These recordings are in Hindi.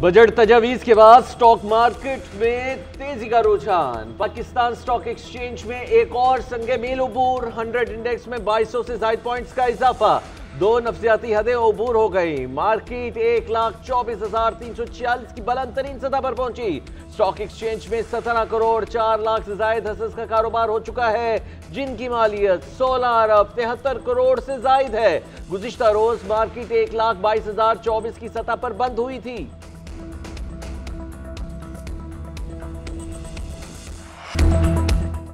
बजट तजावीज के बाद स्टॉक मार्केट में तेजी का रुझान। पाकिस्तान स्टॉक एक्सचेंज में एक और संगे मील उबूर। 100 इंडेक्स में 2200 से ज्यादा पॉइंट्स का इजाफा। दो नफ्सियाती हदें उबूर हो गई। मार्केट 1,24,346 की बुलंद तरीन सतह पर पहुंची। स्टॉक एक्सचेंज में 17 करोड़ 4 लाख से ज्यादा हसस का कारोबार हो चुका है, जिनकी मालियत 16 अरब 73 करोड़ से ज्यादा है। गुज़िश्ता रोज मार्केट 1,22,024 की सतह पर बंद हुई थी।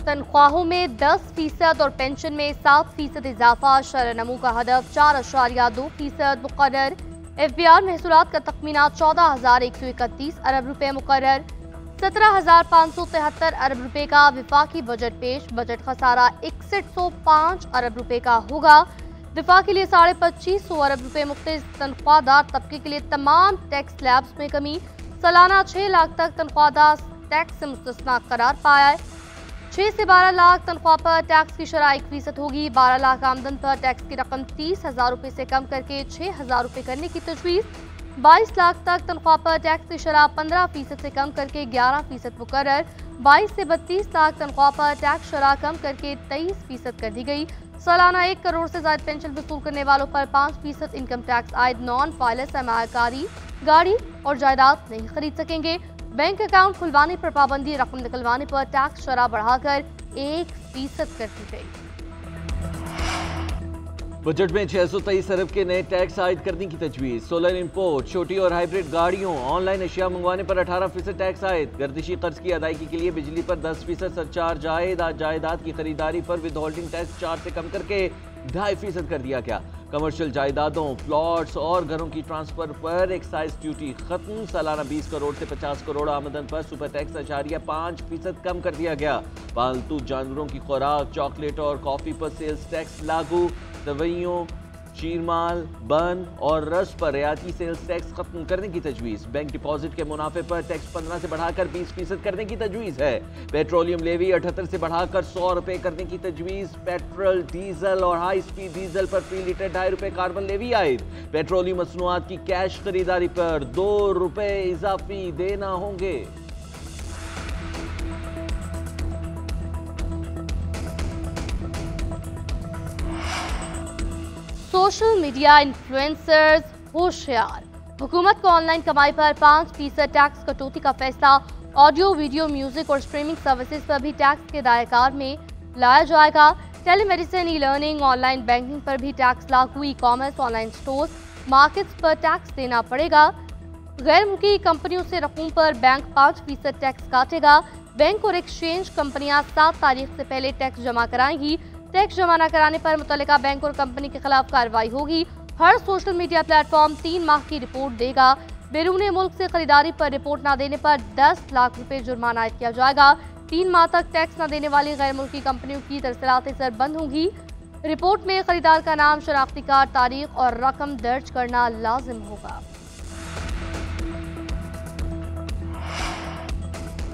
तनख्वाहों में 10% और पेंशन में 7% इजाफा। शरह नमू का हदफ 4.2% मुकर्रर। FBR महसूलात का तखमीना 14,131 अरब रुपए मुकर्रर। 17,573 अरब रुपए का विफाकी बजट पेश। बजट खसारा 6105 अरब रुपए का होगा। दिफा के लिए 2550 अरब रुपए। मुख्तलिफ तनख्वाहदार तबके के लिए तमाम टैक्स स्लैब्स में कमी। सालाना 6 लाख तक तनख्वाहदार टैक्स से मुस्तस्ना करार पाया है। 6 से 12 लाख तनख्वाह पर टैक्स की शरह 1% होगी। 12 लाख आमदन पर टैक्स की रकम 30,000 रुपए से कम करके 6,000 रुपए करने की तजवीज़। 22 लाख तक तनख्वाह पर टैक्स की शरह 15% से कम करके 11% मुकर्रर। 22 से 32 लाख तनख्वाह पर टैक्स शरह कम करके 23% कर दी गई। सालाना 1 करोड़ से ज्यादा पेंशन वसूल करने वालों पर 5% इनकम टैक्स आयद। नॉन फाइलर सरमायाकारी गाड़ी और जायदाद नहीं खरीद सकेंगे। बैंक अकाउंट खुलवाने पर पाबंदी। रकम निकलवाने पर टैक्स शरह बढ़ाकर 1% कर दी गई। बजट में 623 अरब के नए टैक्स आयद करने की तजवीज़। सोलर इंपोर्ट, छोटी और हाइब्रिड गाड़ियों, ऑनलाइन अशिया मंगवाने पर 18% टैक्स आयद। गर्दिशी कर्ज की अदायगी के लिए बिजली पर 10% सरचार्ज आयद। जायदाद की खरीदारी पर विद होल्डिंग टैक्स 4 से कम करके 2.5% कर दिया गया। कमर्शियल जायदादों, प्लॉट्स और घरों की ट्रांसफर पर एक्साइज ड्यूटी खत्म। सालाना 20 करोड़ से 50 करोड़ आमदन पर सुपर टैक्स 5% कम कर दिया गया। पालतू जानवरों की खुराक, चॉकलेट और कॉफी पर सेल्स टैक्स लागू। दवाइयों, शीरमाल, बन और रस पर रियायती सेल्स टैक्स खत्म करने की तजवीज़। बैंक डिपॉजिट के मुनाफे पर टैक्स 15 से बढ़ाकर 20% करने की तजवीज़ है। पेट्रोलियम लेवी 78 से बढ़ाकर 100 रुपए करने की तजवीज़। पेट्रोल, डीजल और हाई स्पीड डीजल पर फी लीटर 2.5 रुपए कार्बन लेवी आयद। पेट्रोलियम मसनूआत की कैश खरीदारी पर 2 रुपए इजाफी देना होंगे। सोशल मीडिया इन्फ्लुएंसर्स होशियार। हुकूमत को ऑनलाइन कमाई पर 5% टैक्स कटौती का फैसला। ऑडियो, वीडियो, म्यूजिक और स्ट्रीमिंग सर्विसेज पर भी टैक्स के दायरेकार में लाया जाएगा। Telemedicine, e learning, online banking पर भी टैक्स लागू। E commerce, online stores, markets पर टैक्स देना पड़ेगा। गैर मुल्की कंपनियों से रकूम पर बैंक 5% टैक्स काटेगा। बैंक और एक्सचेंज कंपनियां 7 तारीख से पहले टैक्स जमा कराएंगी। टैक्स जमा न कराने पर मुतल्लिका बैंक और कंपनी के खिलाफ कार्रवाई होगी। हर सोशल मीडिया प्लेटफॉर्म 3 माह की रिपोर्ट देगा। बैरून मुल्क से खरीदारी पर रिपोर्ट न देने पर 10 लाख रुपए जुर्माना आयद किया जाएगा। 3 माह तक टैक्स न देने वाली गैर मुल्की कंपनियों की तरसीलात सर बंद होंगी। रिपोर्ट में खरीदार का नाम, शनाख्ती कार्ड, तारीख और रकम दर्ज करना लाजिम होगा।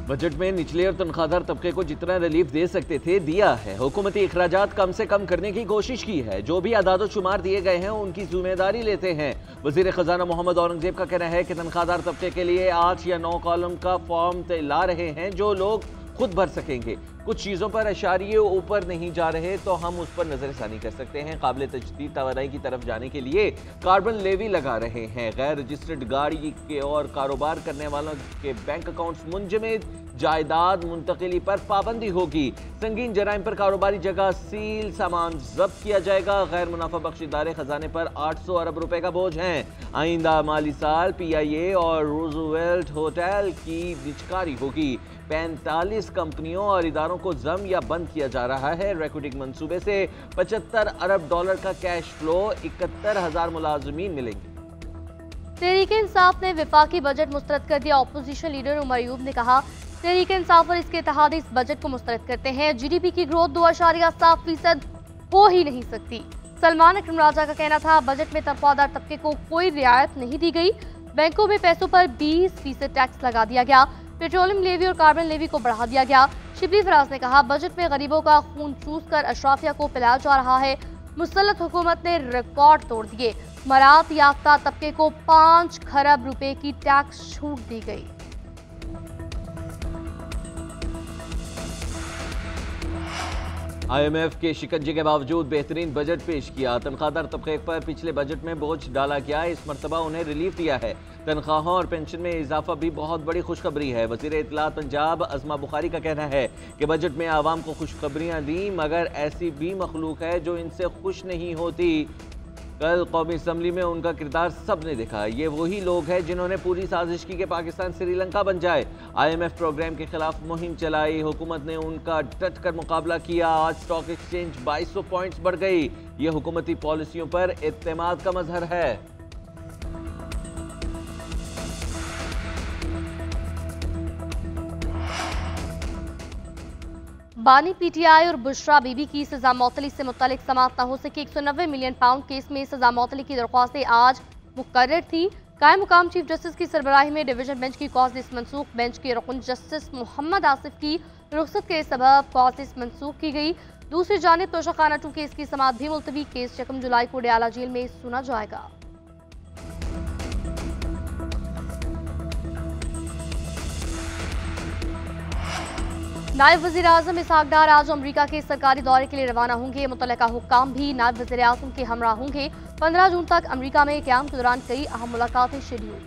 बजट में निचले और तनख्वाहदार तबके को जितना रिलीफ दे सकते थे दिया है। हुकूमती अखराजात कम से कम करने की कोशिश की है। जो भी आदाद शुमार दिए गए हैं उनकी जिम्मेदारी लेते हैं। वजीर खजाना मोहम्मद औरंगजेब का कहना है कि तनख्वाहदार तबके के लिए 8 या 9 कॉलम का फॉर्म ला रहे हैं जो लोग खुद भर सकेंगे। कुछ चीज़ों पर अशारिये ऊपर नहीं जा रहे तो हम उस पर नजरसानी कर सकते हैं। काबिल तजदीद तवानाई की तरफ जाने के लिए कार्बन लेवी लगा रहे हैं। गैर रजिस्टर्ड गाड़ी के और कारोबार करने वालों के बैंक अकाउंट्स मुंजमद। जायदाद मुंतकिली पर पाबंदी होगी। संगीन जराइम पर कारोबारी जगह सील, सामान जब्त किया जाएगा। गैर मुनाफा बख्श इदारे खजाने पर 800 अरब रुपए का बोझ है। आइंदा माली साल PIA और रूजवेल्ट होटल की निजकारी होगी। 45 कंपनियों और इदारों को जम या बंद किया जा रहा है। रिक्रूटिंग मंसूबे से 75 अरब डॉलर का कैश फ्लो। 71,000 मुलाजमीन मिलेंगे। तहरीक इंसाफ ने विफाकी बजट मुस्तरद कर दिया। अपोजिशन लीडर उमर अयूब ने कहा, तहरीक इंसाफ और इसके इत्तेहाद इस बजट को मुस्तरद करते हैं। GDP की ग्रोथ 2.7% हो ही नहीं सकती। सलमान अकरम राजा का कहना था, बजट में तनख्वाहदार तबके को कोई रियायत नहीं दी गई। बैंकों में पैसों पर 20% टैक्स लगा दिया गया। पेट्रोलियम लेवी और कार्बन लेवी को बढ़ा दिया गया। शिबली फराज ने कहा, बजट में गरीबों का खून चूस कर अशराफिया को पिलाया जा रहा है। मुसल्लत हुकूमत ने रिकॉर्ड तोड़ दिए। मरात याफ्ता तबके को 5 खरब रुपए की टैक्स छूट दी गई। IMF के शिकंजे के बावजूद बेहतरीन बजट पेश किया। तनख्वाहदार तबके पर पिछले बजट में बोझ डाला गया, इस मरतबा उन्हें रिलीफ दिया है। तनख्वाहों और पेंशन में इजाफा भी बहुत बड़ी खुशखबरी है। वज़ीर इत्तलात पंजाब अज़मा बुखारी का कहना है कि बजट में आवाम को खुशखबरियां दी, मगर ऐसी भी मखलूक है जो इनसे खुश नहीं होती। कल कौमी असम्बली में उनका किरदार सबने देखा। ये वही लोग हैं जिन्होंने पूरी साजिश की कि पाकिस्तान श्रीलंका बन जाए। IMF प्रोग्राम के खिलाफ मुहिम चलाई, हुकूमत ने उनका डट कर मुकाबला किया। आज स्टॉक एक्सचेंज 2200 पॉइंट्स बढ़ गई। ये हुकूमती पॉलिसियों पर इत्तेमाद का मजहर है। बानी PTI और बुशरा बीबी की सजा मौतली से मुतालिक समाअत न हो सकी। 190 मिलियन पाउंड केस में सजा मौतली की दरख्वास्तें आज मुकर्रर थी। कायम मुकाम चीफ जस्टिस की सरबराही में डिवीजन बेंच की कॉज़िस मनसूख। बेंच के रुकन जस्टिस मोहम्मद आसिफ की रुखसत के सबब कॉज़िस मनसूख की गई। दूसरी जानिब तोशा खाना 2 केस की समाअत भी मुलतवी। केस 6 जुलाई को डयाला जेल में सुना जाएगा। नायब वज़ीर आज़म इसहाक डार आज अमरीका के सरकारी दौरे के लिए रवाना होंगे। मुतल्लिका हुक्काम भी नायब वज़ीर आज़म के हमरा होंगे। 15 जून तक अमरीका में क़याम के दौरान कई अहम मुलाकातें शेड्यूल।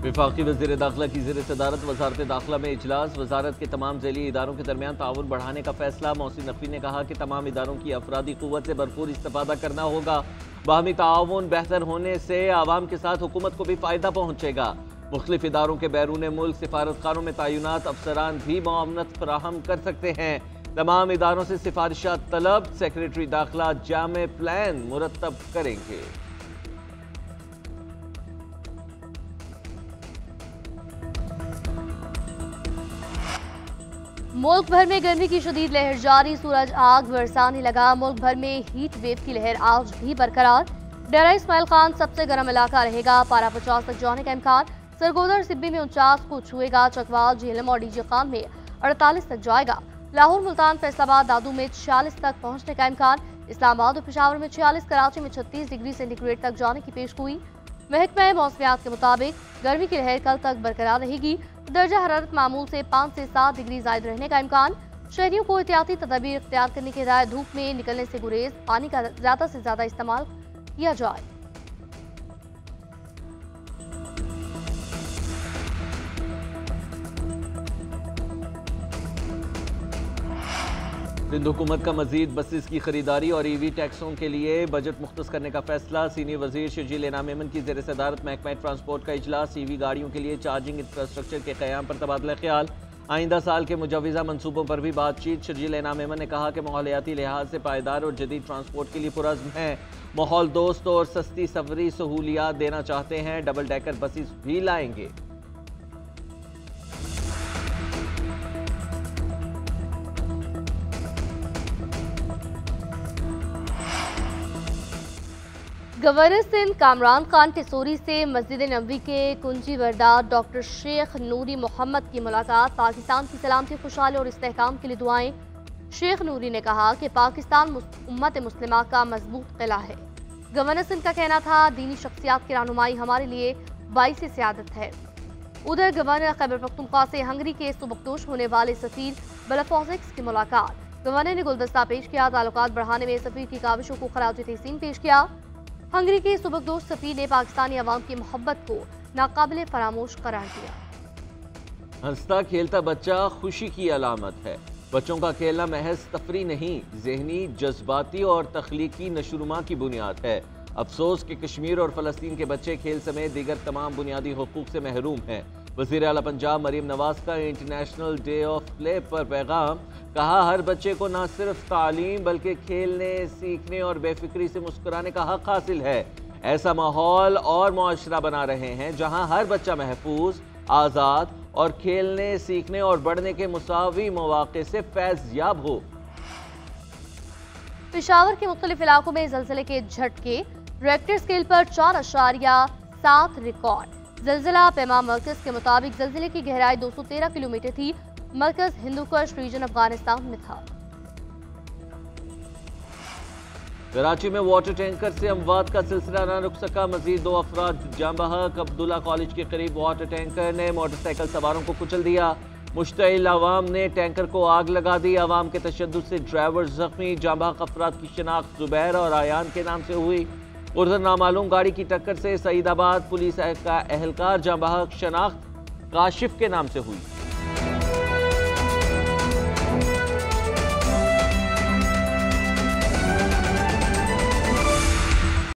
वफाकी वज़ीर दाखिला की ज़ेर सदारत वज़ारत दाखिला में इजलास। वज़ारत के तमाम ज़ैली इदारों के दरमियान ताउन बढ़ाने का फैसला। मोहसिन नकवी ने कहा कि तमाम इदारों की अफरादी क़ुव्वत से भरपूर इस्तेफ़ादा करना होगा। बाहमी ताउन बेहतर होने से आवाम के साथ हुकूमत को भी फ़ायदा पहुँचेगा। मुख्तलिफ इदारों के बैरून मुल्क सिफारतखानों में तैनात अफसरान भी मुआवनत फराहम कर सकते हैं। तमाम इदारों से सिफारिशात तलब। सेक्रेटरी दाखिला जामे प्लान मुरतब करेंगे। मुल्क भर में गर्मी की शदीद लहर जारी। सूरज आग बरसाने लगा। मुल्क भर में हीट वेव की लहर आज भी बरकरार। डेरा इस्माइल खान सबसे गर्म इलाका रहेगा। पारा 50 तक जाने का इम्कान। सरगोदर सिब्बी में 49 को छुएगा। चकवाल झेलम और डीजे खान में 48 तक जाएगा। लाहौर, मुल्तान, फैसलाबाद, दादू में 46 तक पहुंचने का इम्कान। इस्लामाबाद और पेशावर में 46, कराची में 36 डिग्री सेंटीग्रेड तक जाने की पेशगोई। महकमा मौसमियात के मुताबिक गर्मी की लहर कल तक बरकरार रहेगी। दर्जा हरारत मामूल से 5 से 7 डिग्री ज़ायद रहने का इम्कान। शहरियों को एहतियाती तदबीर इख्तियार करने की हिदायत। धूप में निकलने से गुरेज। पानी का ज़्यादा से ज़्यादा इस्तेमाल किया जाए। सिंध हुकूमत का मजीद बसेस की खरीदारी और EV टैक्सों के लिए बजट मुख्तस करने का फैसला। सीनियर वजीर शर्जील इनाम मेमन की ज़ेर सदारत महकमा ट्रांसपोर्ट का इजलास। EV गाड़ियों के लिए चार्जिंग इंफ्रास्ट्रक्चर के क़याम पर तबादला ख्याल। आइंदा साल के मुजवज़ा मनसूबों पर भी बातचीत। शर्जील इनाम मेमन ने कहा कि माहौलियाती लिहाज से पायदार और जदीद ट्रांसपोर्ट के लिए पुरज़्म हैं। माहौल दोस्त और सस्ती सफरी सहूलियात देना चाहते हैं। डबल डेकर बसेस भी लाएंगे। गवर्नर सिंध कामरान खान टिसोरी से मस्जिद नबवी के कुंजी वरदार डॉक्टर शेख नूरी मोहम्मद की मुलाकात। पाकिस्तान की सलामती, खुशहाली और इस्तेहकाम के लिए दुआएं। शेख नूरी ने कहा कि पाकिस्तान उम्मत मुस्लिमा का मजबूत किला है। गवर्नर सिंध का कहना था, दीनी शख्सियात की रहनुमाई हमारे लिए बाइस सियादत है। उधर गवर्नर खैबर पख्तूनख्वा से हंगरी के सुबकदोश होने वाले सफीर बलफॉजिक्स की मुलाकात। गवर्नर ने गुलदस्ता पेश किया। ताल्लुकात बढ़ाने में सफीर की काविशों को खराज तहसीन पेश किया। हंगरी के सुबकदोश सफीर ने पाकिस्तानी अवाम की मोहब्बत को नाकाबिले फरामोश करार दिया। हंसता खेलता बच्चा खुशी की अलामत है। बच्चों का खेलना महज तफरी नहीं, जहनी, जज्बाती और तख्लीकी नशोनुमा की बुनियाद है। अफसोस कि कश्मीर और फ़लस्तीन के बच्चे खेल समेत दीगर तमाम बुनियादी हुकूक से महरूम हैं। वज़ीर आला पंजाब मरीम नवाज का इंटरनेशनल डे ऑफ प्ले पर पैगाम। कहा, हर बच्चे को न सिर्फ तालीम बल्कि खेलने, सीखने और बेफिक्री से मुस्कुराने का हक हासिल है। ऐसा माहौल और मुआशरा बना रहे हैं जहाँ हर बच्चा महफूज, आज़ाद और खेलने, सीखने और बढ़ने के मुसावी मौक़े से फैज़ याब हो। पेशावर के मुख्तलिफ इलाकों में ज़लज़ले के झटके। रेक्टर स्केल पर 4.7 रिकॉर्ड। जलजिला पैमा मरकज के मुताबिक जलजिले की गहराई 213 किलोमीटर थी। मरकज हिंदुकुश रीजन अफगानिस्तान में था। कराची में वाटर टैंकर से अमवात का सिलसिला न रुक सका। मजीद 2 अफराद जाँ बहक। अब्दुल्ला कॉलेज के करीब वाटर टैंकर ने मोटरसाइकिल सवारों को कुचल दिया। मुश्तइल अवाम ने टैंकर को आग लगा दी। अवाम के तशद्दुद से ड्राइवर जख्मी। जाँ बहक अफराद की शनाख्त जुबैर और आयान के नाम से हुई। उधर नामालूम गाड़ी की टक्कर से सईदाबाद पुलिस का एहलकार जाँ बहक शनाख्त काशिफ के नाम से हुई।